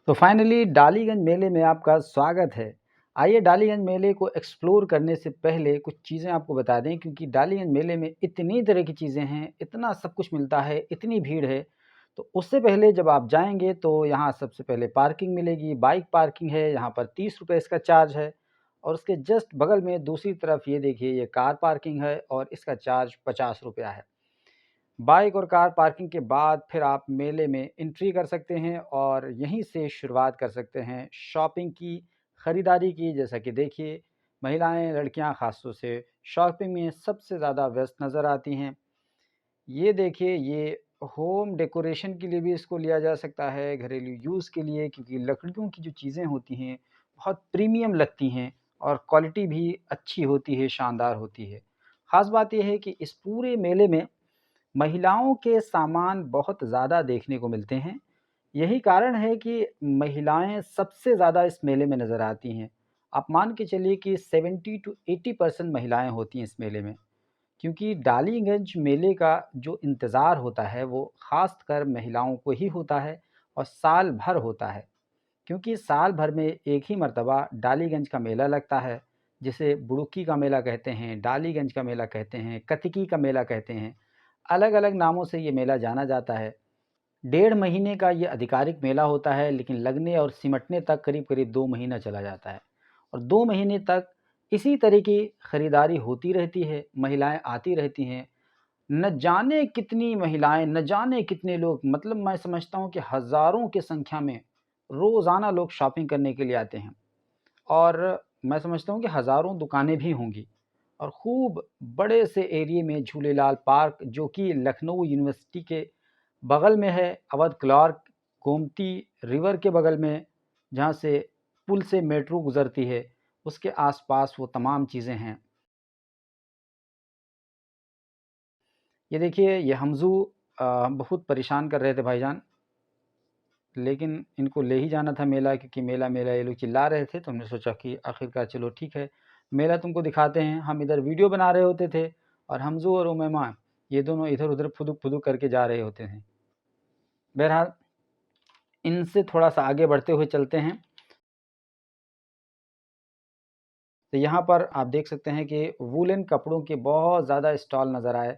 तो फाइनली डालीगंज मेले में आपका स्वागत है। आइए डालीगंज मेले को एक्सप्लोर करने से पहले कुछ चीज़ें आपको बता दें क्योंकि डालीगंज मेले में इतनी तरह की चीज़ें हैं, इतना सब कुछ मिलता है, इतनी भीड़ है। तो उससे पहले जब आप जाएँगे तो यहाँ सबसे पहले पार्किंग मिलेगी, बाइक पार्किंग है, यहाँ पर ₹30 इसका चार्ज है और उसके जस्ट बगल में दूसरी तरफ ये देखिए ये कार पार्किंग है और इसका चार्ज ₹50 है। बाइक और कार पार्किंग के बाद फिर आप मेले में एंट्री कर सकते हैं और यहीं से शुरुआत कर सकते हैं शॉपिंग की, ख़रीदारी की। जैसा कि देखिए, महिलाएं, लड़कियां ख़ास तौर से शॉपिंग में सबसे ज़्यादा व्यस्त नज़र आती हैं। ये देखिए, ये होम डेकोरेशन के लिए भी इसको लिया जा सकता है, घरेलू यूज़ के लिए, क्योंकि लकड़ियों की जो चीज़ें होती हैं, बहुत प्रीमियम लगती हैं और क्वालिटी भी अच्छी होती है, शानदार होती है। ख़ास बात ये है कि इस पूरे मेले में महिलाओं के सामान बहुत ज़्यादा देखने को मिलते हैं। यही कारण है कि महिलाएँ सबसे ज़्यादा इस मेले में नज़र आती हैं। आप मान के चलिए कि 70 टू 80% महिलाएँ होती हैं इस मेले में। क्योंकि डालीगंज मेले का जो इंतज़ार होता है वो ख़ासकर महिलाओं को ही होता है और साल भर होता है। क्योंकि साल भर में एक ही मर्तबा डालीगंज का मेला लगता है, जिसे बुड़ुक्की का मेला कहते हैं, डालीगंज का मेला कहते हैं, कतिकी का मेला कहते हैं। अलग-अलग नामों से ये मेला जाना जाता है। डेढ़ महीने का ये आधिकारिक मेला होता है, लेकिन लगने और सिमटने तक करीब-करीब 2 महीना चला जाता है और 2 महीने तक इसी तरह की खरीदारी होती रहती है, महिलाएँ आती रहती हैं। न जाने कितनी महिलाएँ, न जाने कितने लोग, मतलब मैं समझता हूँ कि हज़ारों की संख्या में रोज़ाना लोग शॉपिंग करने के लिए आते हैं और मैं समझता हूँ कि हज़ारों दुकानें भी होंगी और खूब बड़े से एरिये में झूलेलाल पार्क, जो कि लखनऊ यूनिवर्सिटी के बगल में है, अवध क्लार्क गोमती रिवर के बगल में, जहाँ से पुल से मेट्रो गुज़रती है, उसके आस-पास वो तमाम चीज़ें हैं। ये देखिए, ये हमज़ू बहुत परेशान कर रहे थे भाईजान, लेकिन इनको ले ही जाना था मेला, क्योंकि मेला, मेला ये लोग चिल्ला रहे थे, तो हमने सोचा कि आखिरकार चलो ठीक है, मेला तुमको दिखाते हैं। हम इधर वीडियो बना रहे होते थे और हमज़ू और उमैमा ये दोनों इधर-उधर फुदुक-फुदुक करके जा रहे होते हैं। बहरहाल, इनसे थोड़ा-सा आगे बढ़ते हुए चलते हैं। तो यहाँ पर आप देख सकते हैं कि वूलन कपड़ों के बहुत ज़्यादा स्टॉल नज़र आए,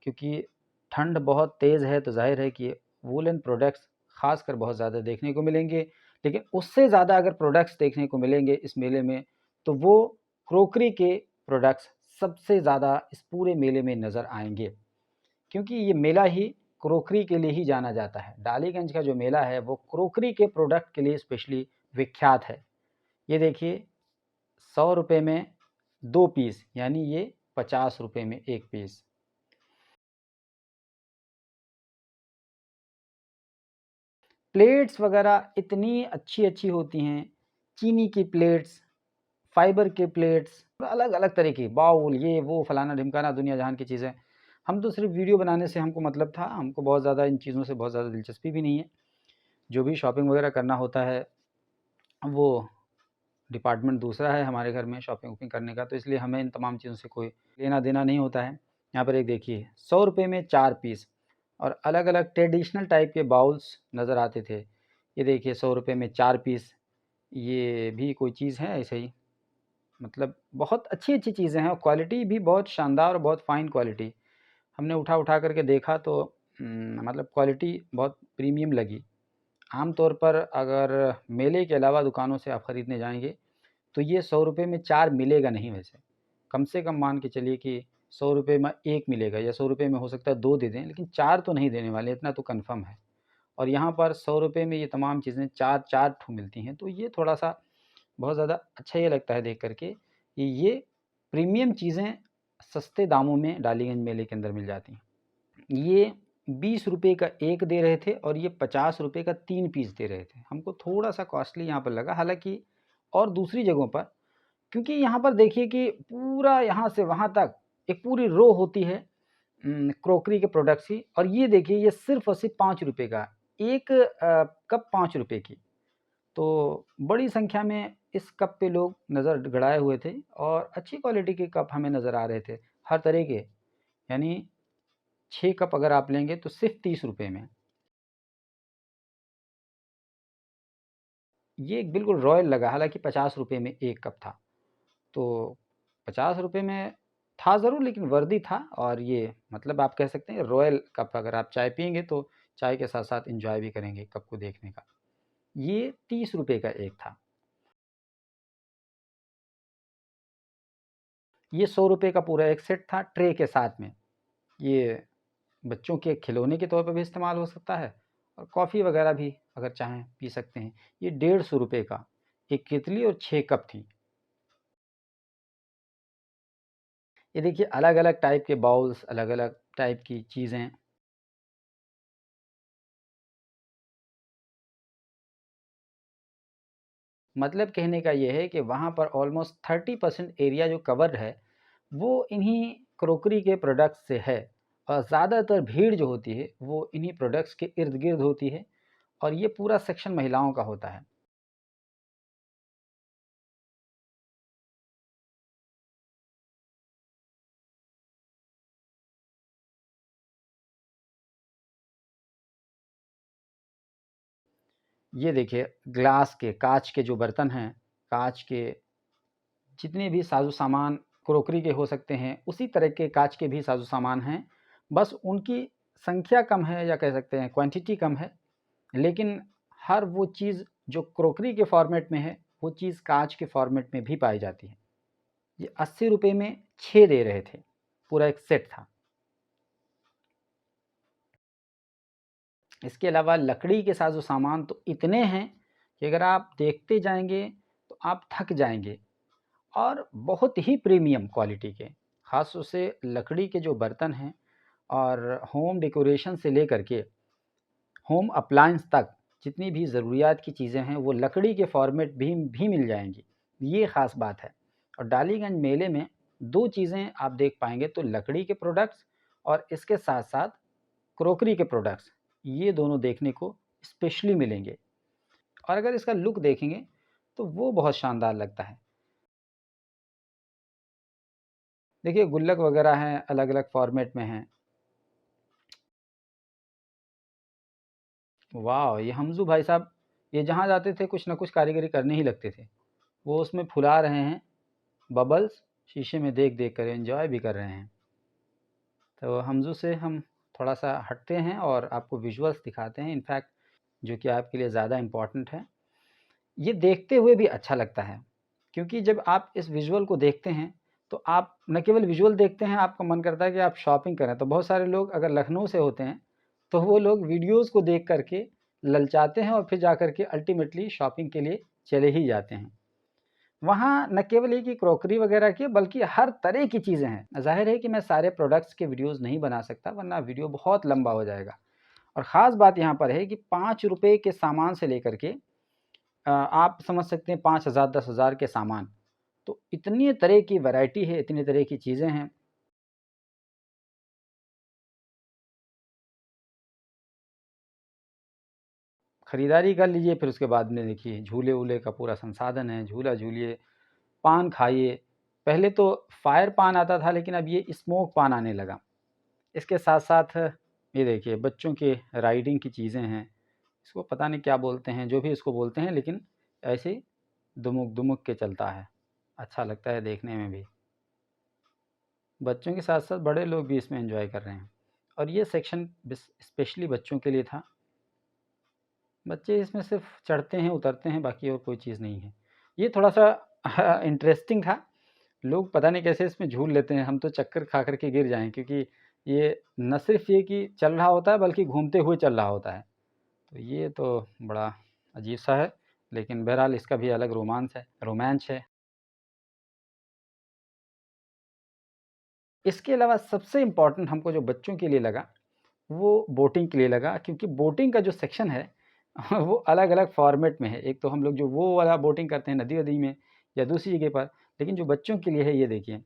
क्योंकि ठंड बहुत तेज़ है, तो ज़ाहिर है कि वूलन प्रोडक्ट्स ख़ासकर बहुत ज़्यादा देखने को मिलेंगे। लेकिन उससे ज़्यादा अगर प्रोडक्ट्स देखने को मिलेंगे इस मेले में, तो वो क्रोकरी के प्रोडक्ट्स सबसे ज़्यादा इस पूरे मेले में नज़र आएँगे। क्योंकि ये मेला ही क्रोकरी के लिए ही जाना जाता है। डालीगंज का जो मेला है, वो क्रोकरी के प्रोडक्ट के लिए स्पेशली विख्यात है। ये देखिए, ₹100 में 2 पीस, यानी ये ₹50 में 1 पीस। प्लेट्स वगैरह इतनी अच्छी-अच्छी होती हैं, चीनी की प्लेट्स, फाइबर के प्लेट्स, अलग-अलग तरह की बाउल, ये वो फलाना-ढिमकाना दुनिया जहान की चीज़ें। हम तो सिर्फ़ वीडियो बनाने से हमको मतलब था, हमको बहुत ज़्यादा इन चीज़ों से बहुत ज़्यादा दिलचस्पी भी नहीं है। जो भी शॉपिंग वगैरह करना होता है, वो डिपार्टमेंट दूसरा है हमारे घर में शॉपिंग-वॉपिंग करने का, तो इसलिए हमें इन तमाम चीज़ों से कोई लेना-देना नहीं होता है। यहाँ पर एक देखिए, ₹100 में 4 पीस और अलग-अलग ट्रेडिशनल टाइप के बाउल्स नज़र आते थे। ये देखिए, ₹100 में 4 पीस, ये भी कोई चीज़ है ऐसे ही? मतलब बहुत अच्छी-अच्छी चीज़ें हैं और क्वालिटी भी बहुत शानदार और बहुत फ़ाइन क्वालिटी। हमने उठा-उठा करके देखा तो मतलब क्वालिटी बहुत प्रीमियम लगी। आम तौर पर अगर मेले के अलावा दुकानों से आप खरीदने जाएँगे, तो ये ₹100 में 4 मिलेगा नहीं वैसे। कम से कम मान के चलिए कि ₹100 में 1 मिलेगा या ₹100 में हो सकता है 2 दे दें, लेकिन 4 तो नहीं देने वाले, इतना तो कन्फ़र्म है। और यहाँ पर ₹100 में ये तमाम चीज़ें 4-4 ठो मिलती हैं, तो ये थोड़ा-सा बहुत ज़्यादा अच्छा ये लगता है देख कर के कि ये प्रीमियम चीज़ें सस्ते दामों में डालीगंज मेले के अंदर मिल जाती हैं। ये ₹20 का 1 दे रहे थे और ये ₹50 का 3 पीस दे रहे थे। हमको थोड़ा-सा कॉस्टली यहाँ पर लगा, हालाँकि और दूसरी जगहों पर, क्योंकि यहाँ पर देखिए कि पूरा यहाँ से वहाँ तक एक पूरी रो होती है क्रोकरी के प्रोडक्ट्स की, और ये देखिए ये सिर्फ़ और सिर्फ़ ₹5 का, 1 कप ₹5 की। तो बड़ी संख्या में इस कप पे लोग नज़र गड़ाए हुए थे और अच्छी क्वालिटी के कप हमें नज़र आ रहे थे, हर तरह के। यानी 6 कप अगर आप लेंगे तो सिर्फ़ ₹30 में। ये एक बिल्कुल रॉयल लगा, हालाँकि 50 रुपए में 1 कप था। तो 50 रुपए में था ज़रूर, लेकिन वर्दी था, और ये मतलब आप कह सकते हैं रॉयल कप, अगर आप चाय पिएँगे तो चाय के साथ-साथ एन्जॉय भी करेंगे कप को देखने का। ये 30 रुपए का एक था। ये 100 रुपए का पूरा एक सेट था ट्रे के साथ में। ये बच्चों के खिलौने के तौर पे भी इस्तेमाल हो सकता है, और कॉफ़ी वगैरह भी अगर चाहें पी सकते हैं। ये 150 रुपए का एक केतली और 6 कप थी। ये देखिए अलग-अलग टाइप के बाउल्स, अलग-अलग टाइप की चीज़ें। मतलब कहने का ये है कि वहाँ पर ऑलमोस्ट 30% एरिया जो कवर्ड है, वो इन्हीं क्रॉकरी के प्रोडक्ट्स से है, और ज़्यादातर भीड़ जो होती है, वो इन्हीं प्रोडक्ट्स के इर्द-गिर्द होती है, और ये पूरा सेक्शन महिलाओं का होता है। ये देखिए ग्लास के, काँच के जो बर्तन हैं, काँच के जितने भी साज़ो-सामान क्रॉकरी के हो सकते हैं, उसी तरह के काँच के भी साज़ो-सामान हैं। बस उनकी संख्या कम है, या कह सकते हैं क्वांटिटी कम है, लेकिन हर वो चीज़ जो क्रॉकरी के फ़ॉर्मेट में है, वो चीज़ काँच के फ़ॉर्मेट में भी पाई जाती है। ये 80 रुपए में 6 दे रहे थे, पूरा एक सेट था। इसके अलावा लकड़ी के साज़ो-सामान तो इतने हैं कि अगर आप देखते जाएँगे तो आप थक जाएँगे, और बहुत ही प्रीमियम क्वालिटी के। ख़ास तौर से लकड़ी के जो बर्तन हैं, और होम डेकोरेशन से लेकर के होम अप्लायंस तक जितनी भी ज़रूरियात की चीज़ें हैं, वो लकड़ी के फ़ॉर्मेट भी मिल जाएँगी। ये ख़ास बात है। और डालीगंज मेले में 2 चीज़ें आप देख पाएँगे, तो लकड़ी के प्रोडक्ट्स, और इसके साथ-साथ क्रॉकरी के प्रोडक्ट्स, ये दोनों देखने को स्पेशली मिलेंगे। और अगर इसका लुक देखेंगे, तो वो बहुत शानदार लगता है। देखिए गुल्लक वगैरह हैं, अलग-अलग फ़ॉर्मेट में हैं। वाह! ये हमज़ू भाई साहब, ये जहाँ जाते थे कुछ न कुछ कारीगरी करने ही लगते थे। वो उसमें फुला रहे हैं बबल्स, शीशे में देख-देख कर एन्जॉय भी कर रहे हैं। तो हमज़ू से हम थोड़ा-सा हटते हैं और आपको विजुअल्स दिखाते हैं, इनफैक्ट जो कि आपके लिए ज़्यादा इम्पोर्टेंट है। ये देखते हुए भी अच्छा लगता है, क्योंकि जब आप इस विजुअल को देखते हैं, तो आप न केवल विजुअल देखते हैं, आपका मन करता है कि आप शॉपिंग करें। तो बहुत सारे लोग अगर लखनऊ से होते हैं, तो वो लोग वीडियोज़ को देख कर के ललचाते हैं, और फिर जाकर के अल्टीमेटली शॉपिंग के लिए चले ही जाते हैं। वहाँ न केवल ये कि क्रॉकरी वगैरह की, बल्कि हर तरह की चीज़ें हैं। ज़ाहिर है कि मैं सारे प्रोडक्ट्स के वीडियोज़ नहीं बना सकता, वरना वीडियो बहुत लंबा हो जाएगा। और ख़ास बात यहाँ पर है कि ₹5 के सामान से लेकर के आप समझ सकते हैं 5,000 10,000 के सामान। तो इतनी तरह की वैरायटी है, इतनी तरह की चीज़ें हैं। खरीदारी कर लीजिए, फिर उसके बाद में देखिए झूले-वूले का पूरा संसाधन है, झूला झूलिए, पान खाइए। पहले तो फायर पान आता था, लेकिन अब ये स्मोक पान आने लगा। इसके साथ-साथ ये देखिए बच्चों के राइडिंग की चीज़ें हैं। इसको पता नहीं क्या बोलते हैं, जो भी इसको बोलते हैं, लेकिन ऐसे ही दुमुक-दुमुक के चलता है। अच्छा लगता है देखने में भी। बच्चों के साथ-साथ बड़े लोग भी इसमें एन्जॉय कर रहे हैं। और ये सेक्शन स्पेशली बच्चों के लिए था। बच्चे इसमें सिर्फ़ चढ़ते हैं, उतरते हैं, बाकी और कोई चीज़ नहीं है। ये थोड़ा-सा इंटरेस्टिंग था। लोग पता नहीं कैसे इसमें झूल लेते हैं, हम तो चक्कर खा कर के गिर जाएँ, क्योंकि ये न सिर्फ़ ये कि चल रहा होता है, बल्कि घूमते हुए चल रहा होता है। तो ये तो बड़ा अजीब-सा है, लेकिन बहरहाल इसका भी अलग रोमांच है। इसके अलावा सबसे इम्पोर्टेंट हमको जो बच्चों के लिए लगा, वो बोटिंग के लिए लगा, क्योंकि बोटिंग का जो सेक्शन है वो अलग-अलग फ़ॉर्मेट में है। एक तो हम लोग जो वो वाला बोटिंग करते हैं नदी-वदी में, या दूसरी जगह पर, लेकिन जो बच्चों के लिए है, ये देखिए,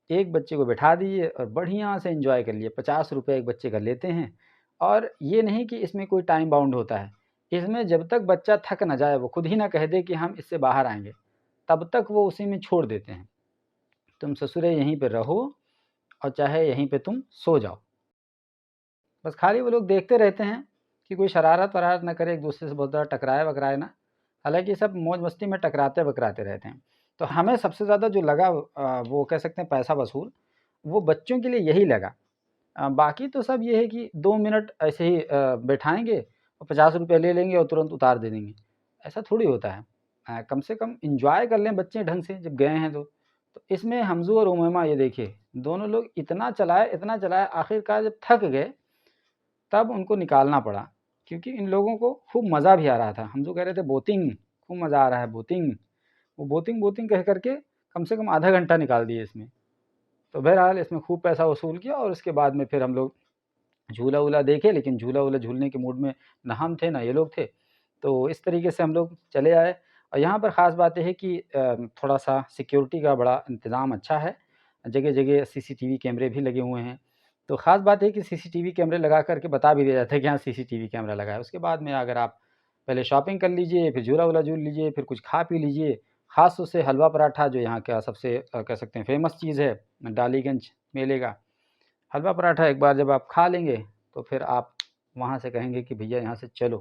एक बच्चे को बिठा दिए और बढ़िया से एन्जॉय कर लिए। ₹50 एक बच्चे का लेते हैं, और ये नहीं कि इसमें कोई टाइम बाउंड होता है। इसमें जब तक बच्चा थक ना जाए, वो खुद ही ना कह दे कि हम इससे बाहर आएँगे, तब तक वो उसी में छोड़ देते हैं। तुम ससुरे यहीं पे रहो, और चाहे यहीं पे तुम सो जाओ। बस खाली वो लोग देखते रहते हैं कि कोई शरारत-वरारत ना करे, एक-दूसरे से बहुत ज़्यादा टकराए-वकराए ना। हालाँकि सब मौज-मस्ती में टकराते-वकराते रहते हैं। तो हमें सबसे ज़्यादा जो लगा वो कह सकते हैं पैसा वसूल, वो बच्चों के लिए यही लगा। बाकी तो सब ये है कि 2 मिनट ऐसे ही बैठाएँगे और ₹50 ले लेंगे और तुरंत उतार दे देंगे। ऐसा थोड़ी होता है। कम से कम एन्जॉय कर लें बच्चे ढंग से जब गए हैं तो। तो इसमें हमज़ू और उमैमा ये देखिए, दोनों लोग इतना चलाए आखिरकार जब थक गए, तब उनको निकालना पड़ा। क्योंकि इन लोगों को खूब मज़ा भी आ रहा था। हमज़ू कह रहे थे बोटिंग, खूब मज़ा आ रहा है बोटिंग। वो बोटिंग कह कर के कम से कम आधा घंटा निकाल दिए इसमें। तो बहरहाल इसमें खूब पैसा वसूल किया और उसके बाद में फिर हम लोग झूला-वूला देखे, लेकिन झूला-वूला झूलने के मूड में ना हम थे, ना ये लोग थे। तो इस तरीके से हम लोग चले आए और यहाँ पर ख़ास बात ये है कि थोड़ा-सा सिक्योरिटी का बड़ा इंतज़ाम अच्छा है। जगह-जगह सीसीटीवी कैमरे भी लगे हुए हैं। तो ख़ास बात है कि सीसीटीवी कैमरे लगा कर के बता भी दिया जाता है कि हाँ, सीसीटीवी कैमरा लगा है। उसके बाद में अगर आप पहले शॉपिंग कर लीजिए, फिर झूला-वूला झूल लीजिए, फिर कुछ खा पी लीजिए। ख़ास तौर से हलवा पराठा जो यहाँ का सबसे कह सकते हैं फ़ेमस चीज़ है, डालीगंज मेले का। हलवा पराठा एक बार जब आप खा लेंगे, तो फिर आप वहाँ से कहेंगे कि भैया यहाँ से चलो,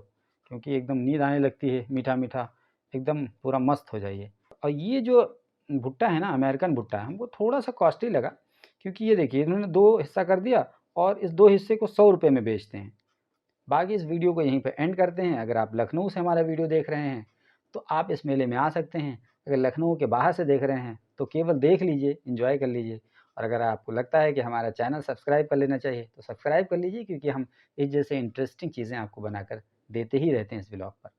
क्योंकि एकदम नींद आने लगती है, मीठा-मीठा, एकदम पूरा मस्त हो जाइए। और ये जो भुट्टा है ना, अमेरिकन भुट्टा, हमको थोड़ा-सा कॉस्टली लगा, क्योंकि ये देखिए इन्होंने 2 हिस्सा कर दिया और इस 2 हिस्से को ₹100 में बेचते हैं। बाकी इस वीडियो को यहीं पे एंड करते हैं। अगर आप लखनऊ से हमारा वीडियो देख रहे हैं, तो आप इस मेले में आ सकते हैं। अगर लखनऊ के बाहर से देख रहे हैं, तो केवल देख लीजिए, एन्जॉय कर लीजिए। और अगर आपको लगता है कि हमारा चैनल सब्सक्राइब कर लेना चाहिए, तो सब्सक्राइब कर लीजिए, क्योंकि हम इस जैसे इंटरेस्टिंग चीज़ें आपको बनाकर देते ही रहते हैं इस ब्लॉग पर।